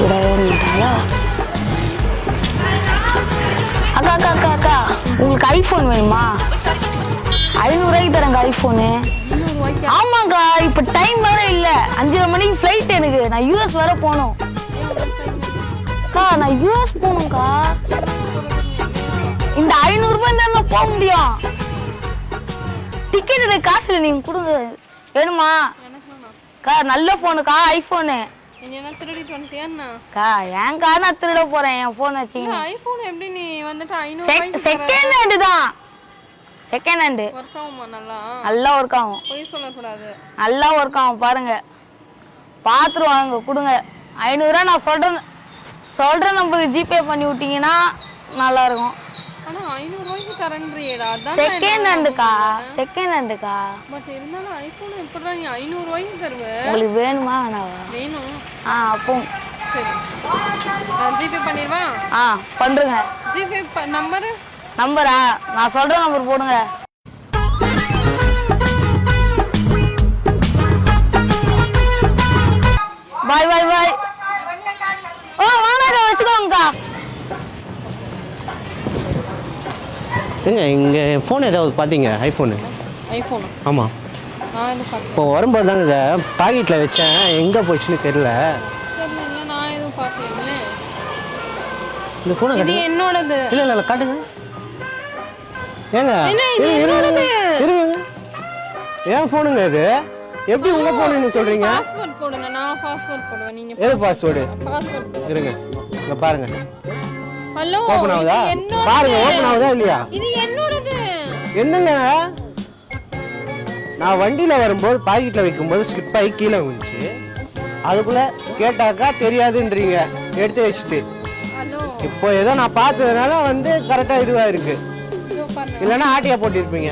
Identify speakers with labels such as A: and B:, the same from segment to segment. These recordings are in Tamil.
A: விடவே மாட்டாங்களா? அக்கா அக்கா அக்கா அக்கா உங்களுக்கு ஐஃபோன் வேணுமா? 500 ரூபாய்க்கு தரேங்க ஐஃபோனு. ஆமாக்கா இப்ப டைம் வேற இல்ல, 5:30 மணிக்கு ஃபிளைட் எனக்கு. நான் யூஎஸ் வர போகணும். அக்கா நான் யூஎஸ் போகணும்க்கா. இந்த 500 ரூபாய் தான் போக முடியும். டிக்கெட் எனக்கு காசு இல்லை, நீங்க கொடுங்க. வேணுமா? அக்கா நல்ல போனுக்கா, ஐபோனு. அக்கா ஏன்க்கா நான் திருட போறேன் என் போன் வச்சுக்கின்னு?
B: ஐபோன் எப்படி நீ வந்துட்டு 500
A: செகண்ட் ஹேண்ட் தான். செகண்ட் ஹேண்ட்
B: வர்க் ஆகுமா?
A: நல்லா ஒர்க் ஆகும்.
B: போய் சொல்லக்கூடாது,
A: நல்லா ஒர்க் ஆகும். பாருங்க பாத்துட்டு வாங்க, கொடுங்க 500 ரூபா. நான் சொல்றேன் நம்பருக்கு ஜிபே பண்ணி விட்டீங்கன்னா நல்லா இருக்கும்.
B: ஆனா 500 ரூபாய்க்கு தரேன்றியேடா. அதான்
A: செகண்ட் ஹேண்டுக்கா, செகண்ட் ஹேண்டுக்கா.
B: பட் இருந்தாலும் ஐபோன் எப்படிடா நீ 500 ரூபாய்க்கு தருவ?
A: உங்களுக்கு வேணுமா வேணாவா?
B: வேணும்.
A: அப்போ
B: சரி ஜிபே பண்ணிடுவா.
A: பண்றேங்க.
B: ஜிபே
A: நம்பரா? நான் சொல்ற நம்பர் போடுங்க. பாய் பாய் பாய். வாங்க வச்சுக்கோங்கக்கா.
C: ஏங்க இங்கே ஃபோன் ஏதாவது பார்த்தீங்க? ஐஃபோனு. ஆமாம். இப்போ வரும்போது தாங்க பாக்கெட்டில் வச்சேன், எங்கே போச்சுன்னு தெரியல.
B: நான் எதுவும் பார்க்கல.
C: இந்த ஃபோனை
B: இது என்னோடது.
C: இல்லை காட்டுங்க. ஏங்க இருங்க, ஏன் ஃபோனுங்க இது? எப்படி உங்க ஃபோனுன்னு சொல்றீங்க?
B: பாஸ்வேர்ட் போடுங்க. நான் பாஸ்வேர்ட் போடுவேன். நீங்க
C: எது பாஸ்வேர்டு?
B: பாஸ்வேர்ட்
C: இருங்க, இங்க பாருங்க.
B: ஹலோ,
C: ஓபன் ஆகுதா? பாருங்க ஓபன் ஆகுதா இல்லையா?
B: இது என்னோடது.
C: என்னங்க, நான் வண்டியில வரும்போது பாக்கெட்ல வைக்கும்போது ஸ்லிப் ஆகி கீழே விழுந்துச்சு. அதுக்குள்ள கேட்டாக்கா தெரியாதுன்றீங்க எடுத்து வச்சுட்டு. இப்போ ஏதோ நான் பார்த்ததுனால கரெக்டா இதுவா இருக்கு. இல்லைன்னா ஆட்டியா போட்டிருப்பீங்க.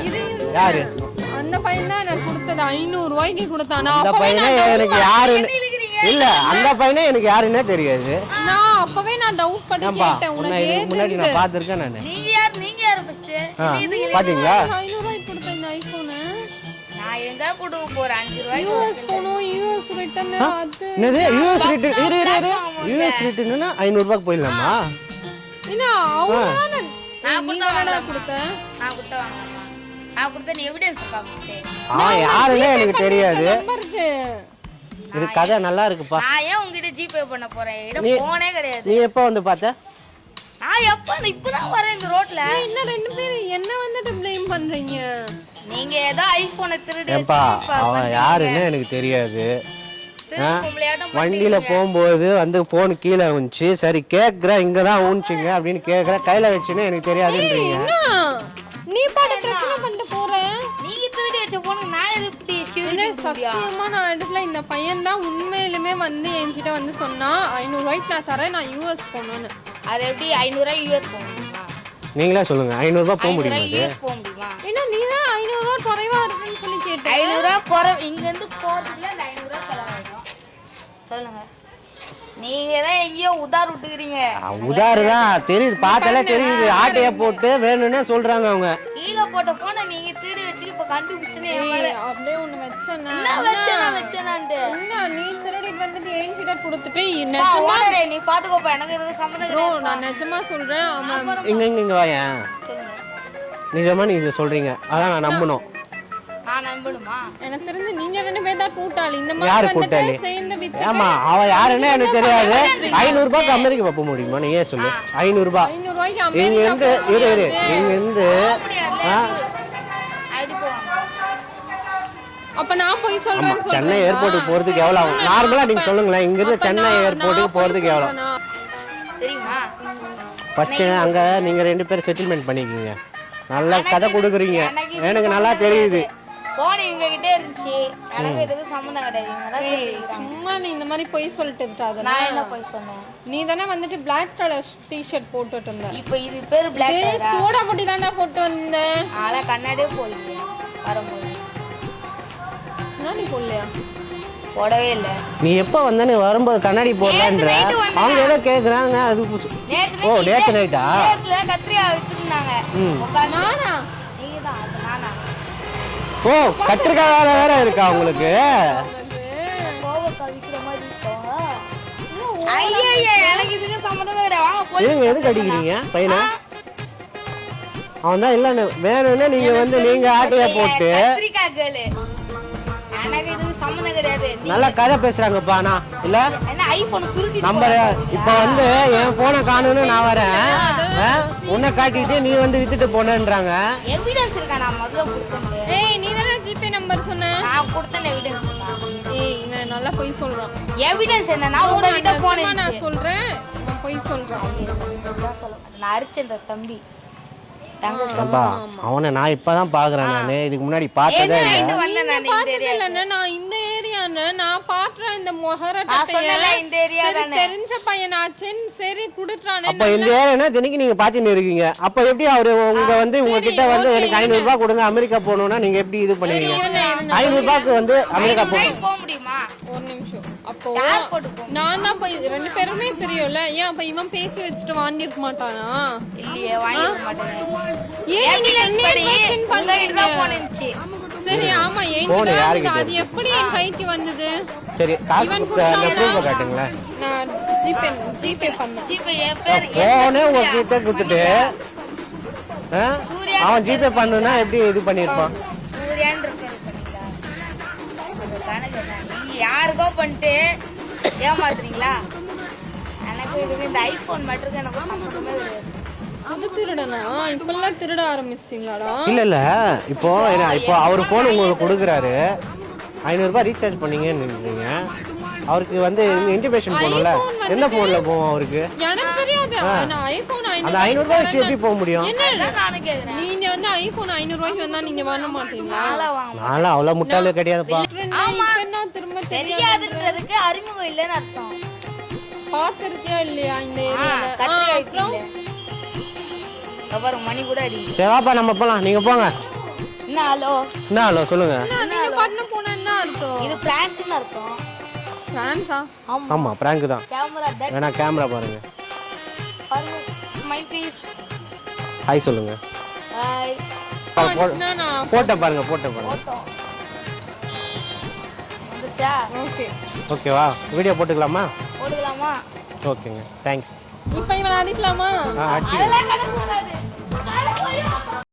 C: யாரு?
B: அந்த பையன் தான் எனக்கு கொடுத்தது. 500 ரூபாய்க்கு கொடுத்தானா?
C: அந்த பையனே எனக்கு யாருன்னு இல்ல, அந்த பையனே எனக்கு யாருன்னே தெரியாது.
B: நான் அப்பவே டவுட் பண்ணி கேட்டேன். உனக்கு
C: முன்னாடி நான் பாத்துர்க்கேன். நான்
A: நீங்க யாரு ஃபர்ஸ்ட்?
C: பாத்தீங்களா?
B: 500 ரூபாய்க்கு கொடுத்த இந்த ஐபோன்
A: நான் எங்க கொடுக்க போறேன்? 5 ரூபாய்.
B: யூஎஸ் போணும், யூஎஸ் ரிட்டர்ன். அது
C: என்னது யூஎஸ் ரிட்டர்ன்? யூஎஸ் ரிட்டர்ன்னா 500 ரூபாய்க்கு போயிடலாமா?
B: என்ன அவனால
A: நான் கொடுத்தேன். நான் கொடுத்த நீ எவிடன்ஸ் காமிச்சே.
C: யாருன்னே எனக்கு தெரியாது. இது கதை நல்லா இருக்குப்பா.
A: நான் ஏன் உங்ககிட்ட ஜிபே பண்ண போறேன்? இட போனே கிடையாது.
C: நீ எப்ப பார்த்த?
A: நான் இப்பதான் வரேன் இந்த ரோட்ல.
B: என்ன ரெண்டு பேரும் என்ன ப்ளேம் பண்றீங்க?
A: நீங்க ஏதோ ஐபோனை திருடி
C: ஏப்பா, அவன் யாருன்னு எனக்கு தெரியாது. வண்டியில போகும்போது போன் கீழே ஊஞ்சி. சரி கேக்குறேன், இங்கதான் ஊஞ்சிங்க அப்படின்னு கேக்குறேன். கையில வச்சுன்னு எனக்கு தெரியாதுன்றீங்க.
B: நீ பாட்டு பிரச்சனை பண்ணிட்டு போற.
A: நீங்க திருடி வச்ச போன் நான் எப்படி
B: சத்தியமா நான் எடுக்கல. இந்த பையன் தான் உண்மையிலுமே என்கிட்ட சொன்னா 500 ரூபாய்க்கு நான் தரேன், நான் யூஎஸ் போகணும்னு.
A: அது எப்படி 500 ரூபாய் யூஎஸ் போக முடியுமா?
C: நீங்களே சொல்லுங்க, 500 ரூபாய் போக முடியுமா?
A: யூஎஸ் போக முடியுமா?
B: ஏன்னா நீ தான் 500 ரூபாய் குறைவா இருக்குன்னு சொல்லி கேட்டேன்.
A: 500 ரூபாய் குறை இங்க இருந்து போறதுக்குள்ள 500 ரூபாய் செலவாயிடும். சொல்லுங்க, நீங்க தான் எங்கேயோ உதார் விட்டுக்கிறீங்க.
C: உதாரு தான் தெரியுது, பார்த்தாலே தெரியுது. ஆட்டைய போட்டு வேணும்னே சொல்றாங்க அவங்க.
A: கீழே போட்ட போனை நீங்க திருடி வச்சுட்டு இப்ப கண்டுபிடிச்சனே.
B: அப்படியே ஒண்ணு வச்சேனா நீ திருடிட்டு வந்துட்டு என்கிட்ட கொடுத்துட்டு
A: ஓனரே நீ பாத்துக்கோப்பா, எனக்கு இதுக்கு சம்மந்தம் இல்ல.
B: நான் நிஜமா சொல்றேன்.
C: இங்க வாயா.
A: சொல்லுங்க,
C: நிஜமா நீங்க சொல்றீங்க, அதான் நான் நம்பணும்.
A: நான் நம்பணுமா?
B: எனக்கு தெரிஞ்சு நீங்க ரெண்டு பேர் தான் கூட்டாளி. இந்த
C: யாரு
B: மாதிரி
C: கூட்டாளி?
B: சேர்ந்து வித்து.
C: ஆமா, அவ யாருன்னே எனக்கு தெரியாது. 500 ரூபாய்க்கு அமெரிக்கா போக முடியுமா? நீ ஏன் சொல்லு. 500 ரூபாய்
B: 500 ரூபாய்க்கு
C: இங்க இருந்து இரு இங்க இருந்து
B: அப்ப நான் போய் சொல்றேன்.
C: சென்னை ஏர்போர்ட்டுக்கு போறதுக்கு எவ்வளவு ஆகும் நார்மலா நீங்க சொல்லுங்களேன். இங்க இருந்து சென்னை ஏர்போர்ட்டுக்கு போறதுக்கு எவ்வளவு
A: தெரியுமா?
C: ஃபர்ஸ்ட் அங்க நீங்க 2 பேரும் செட்டில்மெண்ட் பண்ணிக்கீங்க. நல்லா கதை கொடுக்குறீங்க, எனக்கு நல்லா தெரியுது.
A: போன் இவங்க கிட்ட இருந்துச்சு, எனக்கு இதுக்கு சம்மந்தம் கிடையாது.
B: சும்மா நீ இந்த மாதிரி போய் சொல்லிட்டு இருக்காத.
A: நான் என்ன போய் சொன்னேன்?
B: நீ தானே பிளாக் கலர் டி-ஷர்ட் போட்டுட்டு இருந்த.
A: இப்போ இது பேரு பிளாக் கலர்.
B: சோடா பொடி தானே போட்டு வந்த.
A: ஆள கண்ணாடியே போடல வரும்போது.
B: கண்ணாடி போடலையா?
A: போடவே இல்ல.
C: நீ எப்ப வந்தனே வரும்போது கண்ணாடி போடலன்ற அவங்க ஏதோ கேக்குறாங்க. அது நேத்து நைட்டா?
A: நேத்துல கத்திரியா வித்துறாங்க.
B: நானா?
A: நீதான் நானா?
C: ஓ, கத்திரிக்காய் வேற இருக்கா உங்களுக்கு?
A: கோவக்கா விக்கிற மாதிரி இருக்கா? ஐயா எனக்கு இதுக்கு சம்மந்தமே கிடையாது. வாங்க போய்
C: ஏங்க எதுக்கு அடிக்கிறீங்க பையனை? அவன் தான் இல்ல வேணும்னா நீங்க வந்து நீங்க ஆட்டைய போட்டு
A: கத்திரிக்காய் கேளு. எனக்கு இதுக்கு சம்மந்தம் கிடையாது.
C: நல்லா கதை பேசுறாங்கப்பா. நான் இல்ல
A: என்ன ஐபோன் சுருட்டி
C: நம்பர் இப்ப வந்து என் போனை காணும்னு நான் வரேன், உன்னை காட்டிட்டு நீ வந்து வித்துட்டு போனேன்றாங்க.
A: எவிடன்ஸ் இருக்கா? நான் முதல்ல கொடுத்தேன்.
B: ஏய் நீ தானே ஜிபே நம்பர் சொன்ன?
A: நான் கொடுத்தேன் எவிடன்ஸ்.
B: ஏய் இவன் நல்லா போய் சொல்றான்.
A: எவிடன்ஸ் என்னன்னா உங்ககிட்ட போன்
B: நான் சொல்றேன் இவன் போய் சொல்றான்.
A: நான் அரிச்சேன் தம்பி.
C: அப்பா அவனை நான் இப்பதான் பாக்குறேன். நானு இதுக்கு முன்னாடி பார்த்ததே இல்ல.
B: நான் இந்த ஏரியான்னு நான் பாக்குறேன். இந்த
A: இந்த ஏரியா தானே
B: தெரிஞ்ச பையனாச்சுன்னு சரி குடுறானே.
C: அப்ப இந்த ஏரியானா தினைக்கு நீங்க பாத்துட்டு இருக்கீங்க. அப்ப எப்படி அவரு உங்க வந்து உங்ககிட்ட வந்து எனக்கு 500 ரூபாய் கொடுங்க அமெரிக்கா போகணும்னா நீங்க எப்படி இது பண்ணுவீங்க? 500 ரூபாய்க்கு வந்து அமெரிக்கா
A: போக முடியுமா?
B: ஒரு நிமிஷம். அப்போ நான் தான் போய் 2 பேருமே தெரியும்ல. ஏன் அப்ப இவன் பேசி வச்சுட்டு வாங்கிருக்க மாட்டானா?
A: இல்லையே வாங்கிருக்க மாட்டானே.
B: ஏன் நீ என்ன
A: பண்ணீங்க? போனுச்சு.
B: சரி ஆமா என்கிட்ட அது எப்படி என் கைக்கு வந்தது?
C: சரி காசு ப்ரூஃப் காட்டுங்களா?
B: நான் ஜிபே பண்ணேன்.
A: ஜிபே என் பேர்
C: போனே உங்ககிட்ட கொடுத்துட்டு அவன் ஜிபே பண்ணுனா எப்படி இது பண்ணிருப்பான்?
A: சூர்யான்னு இருக்காரு பண்ணீங்களா? நீங்க யாருக்கோ பண்ணிட்டு ஏமாத்துறீங்களா? எனக்கு இதுக்கு இந்த ஐபோன் மட்டும் எனக்கு சம்பந்தமே கிடையாது.
B: அது திருடனா? இப்பெல்லாம் திருட ஆரம்பிச்சிட்டீங்களாடா?
C: இல்ல இப்போ அவர் போன் உங்களுக்கு கொடுக்குறாரு, 500 ரூபாய் ரீசார்ஜ் பண்ணீங்கன்னு அவருக்கு வந்து இன்டிமேஷன் போகணும்ல. எந்த போன்ல போவோம் அவருக்கு?
B: எனக்கு தெரியாது. நான் ஐபோன்
C: அந்த 500 ரூபாய் வச்சு எப்படி போக முடியும்?
A: நானும் கேக்குறேன்.
B: நீங்க வந்து ஐபோன் 500 ரூபாய்க்கு வந்தா நீங்க வாங்க மாட்டீங்களா?
C: நான்லாம் அவ்வளவு முட்டாளே கிடையாதுப்பா.
B: என்ன திரும்ப
A: தெரியாதுன்றதுக்கு அறிமுகம் இல்லைன்னு அர்த்தம்.
B: பாத்திருக்கியா இல்லையா இந்த ஏரியால?
A: அப்புறம் மணி கூட அடி.
C: சரி வாப்பா நம்ம போலாம். நீங்க போங்க.
A: என்ன ஹலோ?
C: என்ன ஹலோ சொல்லுங்க.
B: நீங்க பண்ண போனா என்ன அர்த்தம்?
A: இது பிராங்க்னு அர்த்தம்.
B: பிராங்கா?
C: ஆமா பிராங்க் தான்.
A: கேமரா பேக்
C: வேணா கேமரா பாருங்க.
A: பாருங்க. Smile please.
C: ஹாய் சொல்லுங்க.
A: ஹாய்.
C: போட்டோ பாருங்க. போட்டோ பாருங்க.
A: வந்துச்சா?
B: ஓகே.
C: ஓகேவா? வீடியோ போட்டுக்கலாமா?
A: போடுலாமா?
C: ஓகேங்க. தேங்க்ஸ்.
B: இப்போ இவன் அடிக்கலாமா?
A: அதெல்லாம் கணக்கு வராது.